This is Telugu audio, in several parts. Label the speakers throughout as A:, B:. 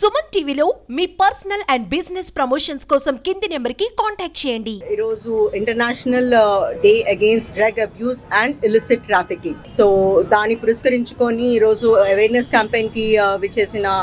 A: సుమన్ టీవీలో మీ పర్సనల్ అండ్ బిజినెస్ ప్రమోషన్స్ కోసం కింది నెంబర్కి కాంటాక్ట్ చేయండి.
B: ఈరోజు international day against drug abuse and illicit trafficking. So దాన్ని పురస్కరించుకొని ఈరోజు అవేర్నెస్ క్యాంపెయిన్కి విచ్చేసిన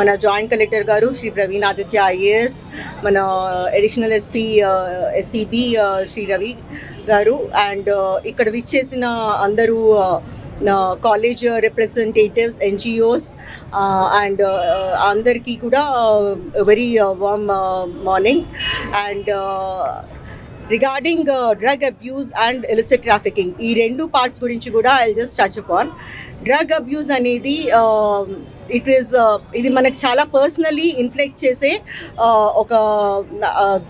B: మన జాయింట్ కలెక్టర్ గారు శ్రీ ప్రవీణ్ ఆదిత్య ఐఏఎస్, మన additional SP SCB Shri Ravi గారు అండ్ ఇక్కడ విచ్చేసిన అందరూ కాలేజ్ రిప్రజెంటేటివ్స్, ఎన్జిఓస్ అండ్ అందరికీ కూడా very warm morning. And regarding drug abuse and illicit trafficking, ఈ రెండు పార్ట్స్ గురించి కూడా I just touch upon. Drug abuse అనేది ఇది మనకు చాలా పర్సనలీ ఇన్ఫ్లెక్ట్ చేసే ఒక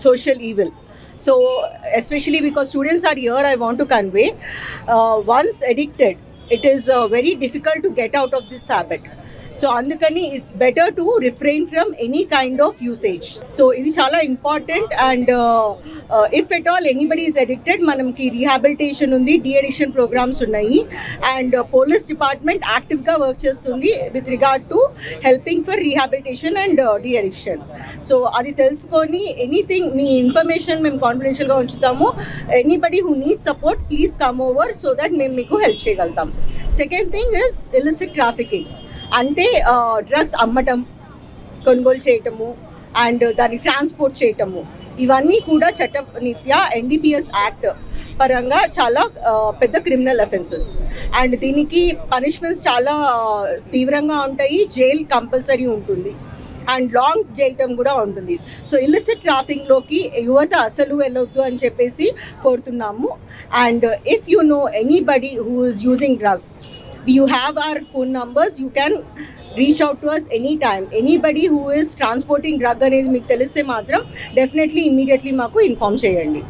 B: social evil. So especially because students are here, I want to convey, once addicted, it is very difficult to get out of this habit. So andukani it's better to refrain from any kind of usage. So idi chala important. And if at all anybody is addicted, manamki rehabilitation undi, de-addiction programs unnayi, and police department active ga work chestundi with regard to helping for rehabilitation and de-addiction. So adi telusukoni anything nee information mem confidential ga unchutamu. Anybody who needs support, please come over so that mem meeku help cheyagaltam. Second thing is illicit trafficking. అంటే డ్రగ్స్ అమ్మటం, కొనుగోలు చేయటము అండ్ దాన్ని ట్రాన్స్పోర్ట్ చేయటము, ఇవన్నీ కూడా చట్టరీత్యా NDPS యాక్ట్ పరంగా చాలా పెద్ద క్రిమినల్ అఫెన్సెస్. అండ్ దీనికి పనిష్మెంట్స్ చాలా తీవ్రంగా ఉంటాయి. జైల్ కంపల్సరీ ఉంటుంది అండ్ లాంగ్ జైల్ టర్మ్ కూడా ఉంటుంది. సో ఇల్లిసిట్ ట్రాఫిక్లోకి యువత అసలు వెళ్ళొద్దు అని చెప్పేసి కోరుతున్నాము. And if you know anybody who is using drugs, you have our phone numbers, you can reach out to us anytime. Anybody who is transporting drug అనేది మీకు తెలిస్తే మాత్రం డెఫినెట్లీ ఇమ్మీడియట్లీ మాకు ఇన్ఫార్మ్ చేయండి.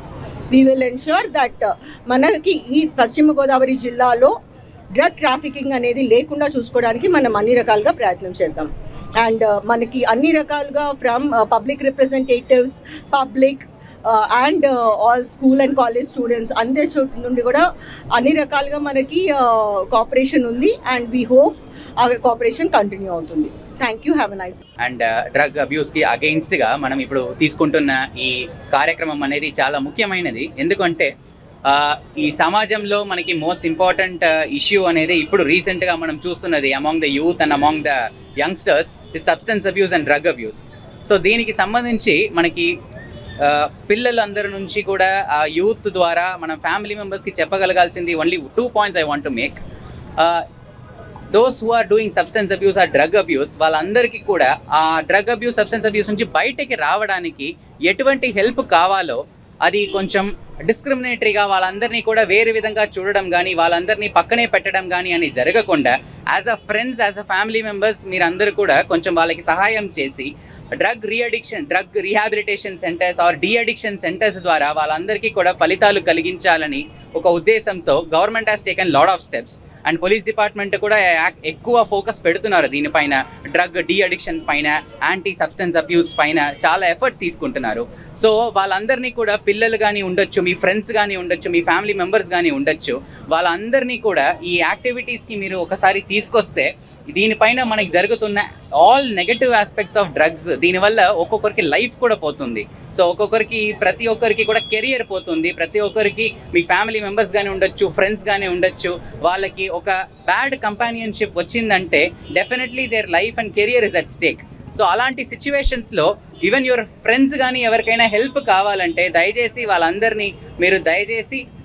B: we will ensure that మనకి ఈ పశ్చిమ గోదావరి జిల్లాలో డ్రగ్ ట్రాఫికింగ్ అనేది లేకుండా చూసుకోవడానికి మనం అన్ని రకాలుగా ప్రయత్నం చేద్దాం. అండ్ మనకి అన్ని రకాలుగా from public representatives, public and all school and college students అందరి చోటు నుండి కూడా అన్ని రకాలుగా మనకి కోఆపరేషన్ ఉంది. అండ్ వీ హోప్ ఆ కోఆపరేషన్ కంటిన్యూ అవుతుంది. Thank you, have a nice.
C: And drug అబ్యూస్కి అగెయిన్స్ట్గా మనం ఇప్పుడు తీసుకుంటున్న ఈ కార్యక్రమం అనేది చాలా ముఖ్యమైనది. ఎందుకంటే ఈ సమాజంలో మనకి మోస్ట్ ఇంపార్టెంట్ ఇష్యూ అనేది ఇప్పుడు రీసెంట్గా మనం చూస్తున్నది among the youth and among the youngsters is substance abuse and drug abuse. So దీనికి సంబంధించి మనకి పిల్లలందరి నుంచి కూడా ఆ యూత్ ద్వారా మనం ఫ్యామిలీ మెంబర్స్కి చెప్పగలగాల్సింది only 2 points I want to make. Those who are doing substance abuse or drug abuse, వాళ్ళందరికీ కూడా ఆ డ్రగ్ అబ్యూస్, సబ్స్టెన్స్ అబ్యూస్ నుంచి బయటకి రావడానికి ఎటువంటి హెల్ప్ కావాలో అది కొంచెం డిస్క్రిమినేటరీగా వాళ్ళందరినీ కూడా వేరే విధంగా చూడడం కానీ, వాళ్ళందరినీ పక్కనే పెట్టడం కానీ అని జరగకుండా as a friends, as a family members మీరందరూ కూడా కొంచెం వాళ్ళకి సహాయం చేసి drug rehabilitation centres or de-addiction centres ద్వారా వాళ్ళందరికీ కూడా ఫలితాలు కలిగించాలని ఒక ఉద్దేశంతో government has taken lot of steps. And police department కూడా ఎక్కువ ఫోకస్ పెడుతున్నారు దీనిపైన, డ్రగ్ డీ-అడిక్షన్ పైన, యాంటీ సబ్స్టెన్స్ అబ్యూస్ పైన చాలా ఎఫర్ట్స్ తీసుకుంటున్నారు. సో వాళ్ళందరినీ కూడా, పిల్లలు కానీ ఉండొచ్చు, మీ ఫ్రెండ్స్ కానీ ఉండొచ్చు, మీ ఫ్యామిలీ మెంబర్స్ కానీ ఉండొచ్చు, వాళ్ళందరినీ కూడా ఈ యాక్టివిటీస్కి మీరు ఒకసారి తీసుకొస్తే దీనిపైన మనకి జరుగుతున్న all negative aspects of drugs, దీనివల్ల ఒక్కొక్కరికి లైఫ్ కూడా పోతుంది. సో ప్రతి ఒక్కరికి కూడా కెరియర్ పోతుంది. ప్రతి ఒక్కరికి మీ ఫ్యామిలీ మెంబర్స్ కానీ ఉండొచ్చు, ఫ్రెండ్స్ కానీ ఉండొచ్చు, వాళ్ళకి ఒక బ్యాడ్ కంపానియన్షిప్ వచ్చిందంటే definitely their life and career is at stake. So అలాంటి సిచ్యువేషన్స్లో ఈవెన్ యువర్ ఫ్రెండ్స్ కానీ ఎవరికైనా హెల్ప్ కావాలంటే దయచేసి వాళ్ళందరినీ మీరు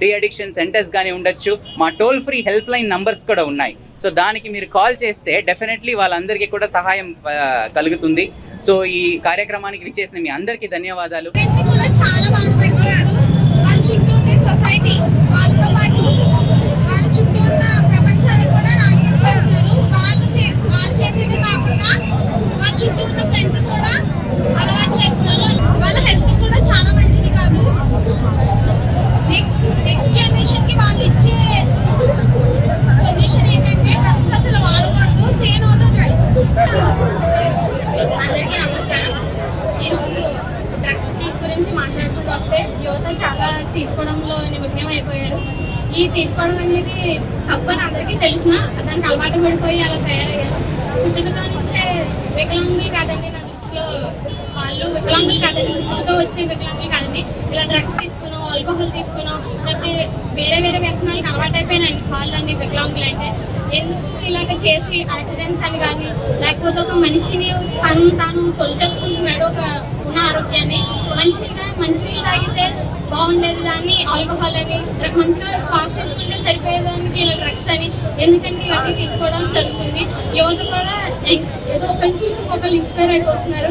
C: డీ-అడిక్షన్ సెంటర్స్ కానీ ఉండొచ్చు, మా toll free help line numbers కూడా ఉన్నాయి. సో దానికి మీరు కాల్ చేస్తే డెఫినెట్లీ వాళ్ళందరికీ కూడా సహాయం కలుగుతుంది. సో ఈ కార్యక్రమానికి విచ్చేసిన మీ అందరికీ ధన్యవాదాలు.
D: అందరికీ నమస్కారం. ఈరోజు డ్రగ్స్ గురించి మాట్లాడుకుంటూ వస్తే యువత చాలా తీసుకోవడంలో నిమగ్నం అయిపోయారు. ఈ తీసుకోవడం అనేది తప్పని అందరికీ తెలిసినా దానికి అలవాటు పడిపోయి అలా తయారయ్యారు. పుట్టుకతో నుంచే వికలాంగులు కాదండి, నా దృష్టిలో వాళ్ళు వికలాంగులు కాదండి, పుట్టుకతో వచ్చే వికలాంగులు కాదండి. ఇలా డ్రగ్స్ తీసుకునో ఆల్కహాల్ తీసుకునో లేకపోతే వేరే వేరే వ్యసనాలకు అలవాటైపోయినాయండి వాళ్ళండి వికలాంగులు అంటే. ఎందుకు ఇలాగ చేసి యాక్సిడెంట్స్ అని కానీ లేకపోతే ఒక మనిషిని తాను తొలిచేసుకుంటున్నాడు ఒక ఉన్న ఆరోగ్యాన్ని. మంచినీళ్ళు తాగితే బాగుండేది దాన్ని ఆల్కహాల్ అని, మంచిగా శ్వాస తీసుకుంటే సరిపోయేదానికి ఇలా డ్రగ్స్ అని ఎందుకంటే ఇవన్నీ తీసుకోవడం జరుగుతుంది. యువత కూడా ఏదో ఒకరిని చూసి ఒకళ్ళు ఇన్స్పైర్ అయిపోతున్నారు.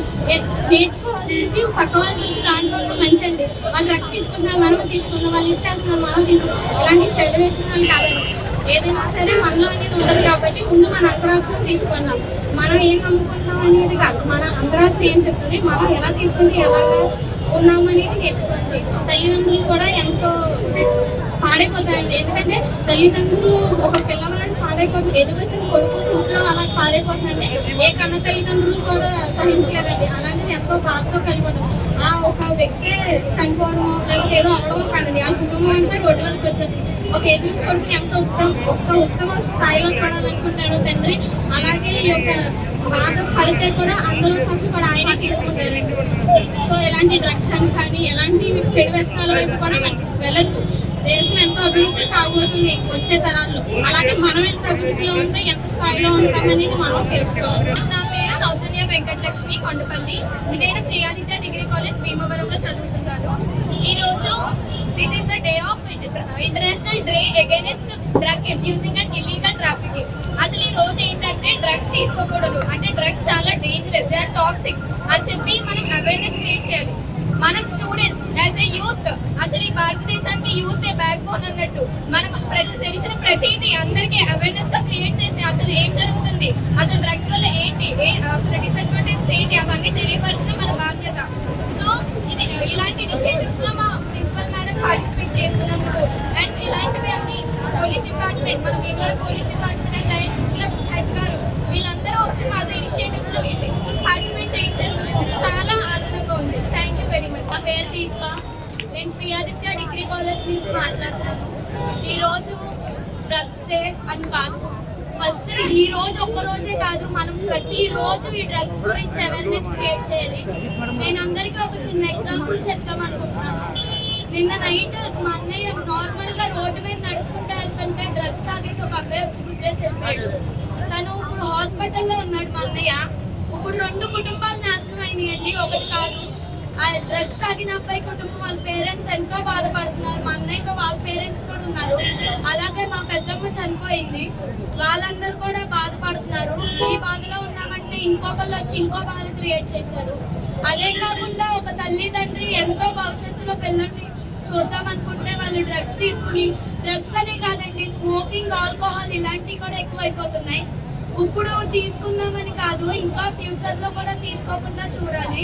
D: నేర్చుకోవాల్సింది పక్క వాళ్ళు చూసి దాంట్లో మంచిది. వాళ్ళు డ్రగ్స్ తీసుకుంటున్నారు, మనం తీసుకుంటున్నాం, వాళ్ళు ఇచ్చేస్తున్నాం, మనం తీసుకుంటాం. ఇలాంటి చెడు వేస్తున్నాం కాదండి. ఏదైనా సరే మనలో అనేది ఉండదు కాబట్టి ముందు మన అంతరాత్మ తీసుకున్నాం. మనం ఏం నమ్ముకుంటున్నాం అనేది కాదు, మన అంతరాత్మ ఏం చెప్తుంది, మనం ఎలా తీసుకుంటే ఎలాగా ఉన్నామనేది నేర్చుకోండి. తల్లిదండ్రులు కూడా ఎంతో పాడైపోతాయండి. ఎందుకంటే తల్లిదండ్రులు ఒక పిల్లవాడిని పాడైపోతుంది, ఎదుగొచ్చిన కొడుకు కూతురు అలా పాడైపోతుందంటే ఏ కన్న తల్లిదండ్రులు కూడా సహించలేదండి. అలాంటిది ఎంతో బాధతో కలిగిపోతాం. ఒక వ్యక్తి చనిపోవడం లేకపోతే ఏదో అవడమో కాదండి, ఆ కుటుంబం అంతా రోడ్డు వరకు వచ్చేస్తుంది. ఒక ఎదుగు కొడుకు ఎంతో ఉత్తమ స్థాయిలో చూడాలనుకుంటాడు తండ్రి. అలాగే ఈ యొక్క బాధ పడితే కూడా అందులో సత్తు కూడా ఆయనే తీసుకుంటారు. సో ఎలాంటి డ్రగ్స్ అని కానీ ఎలాంటి చెడు వ్యసనాల వైపు కూడా మనం వెళ్ళద్దు. దేశం ఎంతో అభివృద్ధి కాబోతుంది వచ్చే తరాల్లో. అలాగే మనం ఎంత అభివృద్ధిలో ఉంటే ఎంత స్థాయిలో ఉంటామనేది మనం తెలుసుకోవాలి.
E: నా పేరు సౌజన్య వెంకటలక్ష్మి కొండపల్లి. నేను శ్రీ ఆదిత్య డిగ్రీ కాలేజ్ భీమవరంలో చదువుతున్నాను. ఈరోజు this is the day of international day against drug abusing and illegal trafficking. అసలు ఈ రోజు ఏంటంటే డ్రగ్స్ తీసుకోకూడదు, అంటే డ్రగ్స్ చాలా డేంజరస్, దే ఆర్ టాక్సిక్ అని చెప్పి మనం అవేర్నెస్ క్రియేట్ చేయాలి. మనం స్టూడెంట్స్ యాజ్ ఎ యూత్, అసలు ఈ భారతదేశానికి యూత్ ఏ బ్యాక్ బోన్ అన్నట్టు మనం తెలిసిన ప్రతిదీ అందరికీ అవేర్నెస్ గా క్రియేట్ చేసి అసలు ఏం జరుగుతుంది, అసలు డ్రగ్స్ వల్ల ఏంటి, అసలు డిసడ్వాంటేజెస్ ఏంటి అవన్నీ తెలియపరచడం మన బాధ్యత. సో ఇలాంటి ఇనిషియేటివ్స్ లో మా ప్రిన్సిపల్ మేడం పార్టిసిపేట్ చేస్తున్నందుకు అండ్ ఇలాంటివి అన్ని పోలీస్ డిపార్ట్మెంట్, మన Bhimavaram police department and Lions club head గారు వీళ్ళందరూ వచ్చి మాతో ఇనిషియేటివ్స్ లో పార్టిసిపేట్ చేయించేందుకు చాలా ఆనందంగా ఉంది. Thank you very much.
D: నా పేరు దీప, నేను శ్రీ ఆదిత్య డిగ్రీ కాలేజ్ నుంచి మాట్లాడుతున్నాను. ఈరోజు డ్రగ్స్ డే అని కాదు, ఫస్ట్ ఈ రోజు ఒక్క రోజే కాదు, మనం ప్రతిరోజు ఈ డ్రగ్స్ గురించి అవేర్నెస్ క్రియేట్ చేయాలి. నేను అందరికీ ఒక చిన్న ఎగ్జాంపుల్ చెప్తాం అనుకుంటున్నాను. నిన్న నైట్ మా అన్నయ్య నార్మల్గా రోడ్డు మీద నడుచుకుంటూ వెళ్తుంటే డ్రగ్స్ తాగేసి ఒక అబ్బాయి వచ్చి గుద్దేసి వెళ్ళిపోయాడు. తను ఇప్పుడు హాస్పిటల్లో ఉన్నాడు మా అన్నయ్య. ఇప్పుడు 2 కుటుంబాలు నాశనం అయినాయండి, ఒకటి కాదు. ఆ డ్రగ్స్ తాగిన అబ్బాయి కుటుంబం వాళ్ళ పేరెంట్స్ ఎంతో బాధపడుతున్నారు. మా అన్నయ్యతో వాళ్ళ పేరెంట్స్ కూడా ఉన్నారు. అలాగే మా పెద్దమ్మ చనిపోయింది, వాళ్ళందరూ కూడా బాధపడుతున్నారు. ఈ బాధలో ఉన్నామంటే ఇంకొకళ్ళు వచ్చి ఇంకో బాధ క్రియేట్ చేశారు. అదే కాకుండా ఒక తల్లి తండ్రి ఎంతో భవిష్యత్తులో పిల్లల్ని చూద్దాం అనుకుంటే వాళ్ళు డ్రగ్స్ తీసుకుని, డ్రగ్స్ అనే కాదండి స్మోకింగ్, ఆల్కహాల్ ఇలాంటివి కూడా ఎక్కువైపోతున్నాయి. ఇప్పుడు తీసుకుందామని కాదు, ఇంకా ఫ్యూచర్లో కూడా తీసుకోకుండా చూడాలి.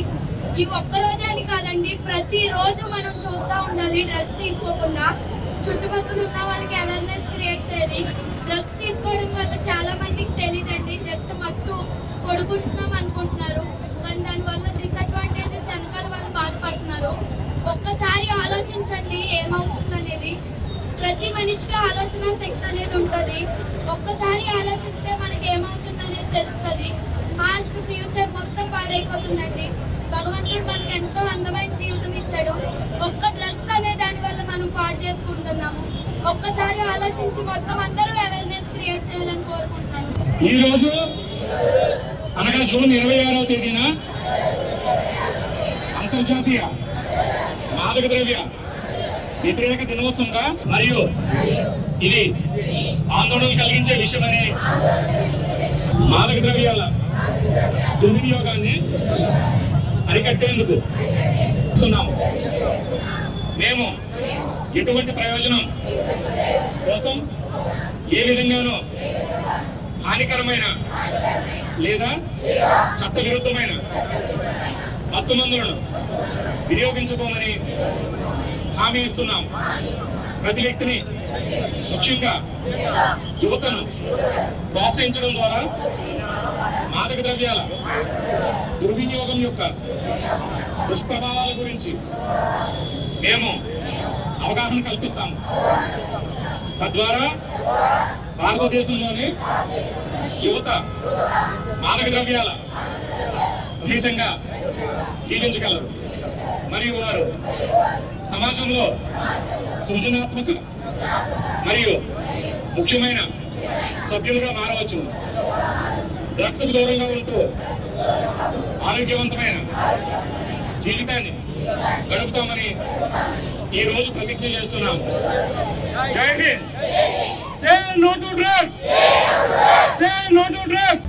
D: ఈ ఒక్కరోజే అని కాదండి, ప్రతిరోజు మనం చూస్తూ ఉండాలి డ్రగ్స్ తీసుకోకుండా. చుట్టుపక్కల ఉన్న వాళ్ళకి అవేర్నెస్ క్రియేట్ చేయాలి. డ్రగ్స్ తీసుకోవడం వల్ల చాలా మందికి తెలియదండి, జస్ట్ మత్తు పడుకుంటున్నాం అనుకుంటున్నారు, కానీ దానివల్ల డిసడ్వాంటేజెస్ వెనకాల వాళ్ళు బాధపడుతున్నారు. ఒక్కసారి ఆలోచించండి ఏమవుతుందనేది. ప్రతి మనిషికి ఆలోచన శక్తి అనేది ఉంటుంది. ఒక్కసారి ఆలోచిస్తే మనకి ఏమవుతుంది అనేది తెలుస్తుంది. పాస్ట్ ఫ్యూచర్ మొత్తం పాడైపోతుందండి. భగవంతుడు మనకి ఎంతో అందమైన జీవితం ఇచ్చాడు, ఒక్క డ్రగ్స్ అనే దాని వల్ల మనం పాడు చేసుకుంటున్నాము. ఒక్కసారి ఆలోచించి మొత్తం అందరూ అవేర్నెస్ క్రియేట్ చేయాలని కోరుకుంటున్నాను.
F: ఈ రోజు అనగా జూన్ 26వ తేదీన అంతర్జాతీయ మాదక ద్రవ్య వ్యతిరేక దినోత్సవంగా మరియు ఇది ఆందోళన కలిగించే విషయమని మాదక ద్రవ్యాల దుర్వినియోగాన్ని అరికట్టేందుకు మేము ఎటువంటి ప్రయోజనం కోసం ఏ విధంగానూ హానికరమైన లేదా చట్టవిరుద్ధమైన మత్తు మందులను వినియోగించుకోమని హామీ ఇస్తున్నాం. ప్రతి వ్యక్తిని, ముఖ్యంగా యువతను ప్రోత్సహించడం ద్వారా మాదక ద్రవ్యాల దుర్వినియోగం యొక్క దుష్ప్రభావాల గురించి మేము అవగాహన కల్పిస్తాము. తద్వారా భారతదేశంలోని యువత మాదక ద్రవ్యాల రహితంగా జీవించగలరు మరియు వారు సమాజంలో సృజనాత్మక మరియు ముఖ్యమైన సభ్యులుగా మారవచ్చు. డ్రగ్స్ కు దూరంగా ఉంటూ ఆరోగ్యవంతమైన జీవితాన్ని గడుపుతామని ఈ రోజు ప్రతిజ్ఞ చేస్తున్నాం. Jai Hind. Say no to drugs. Say no to drugs.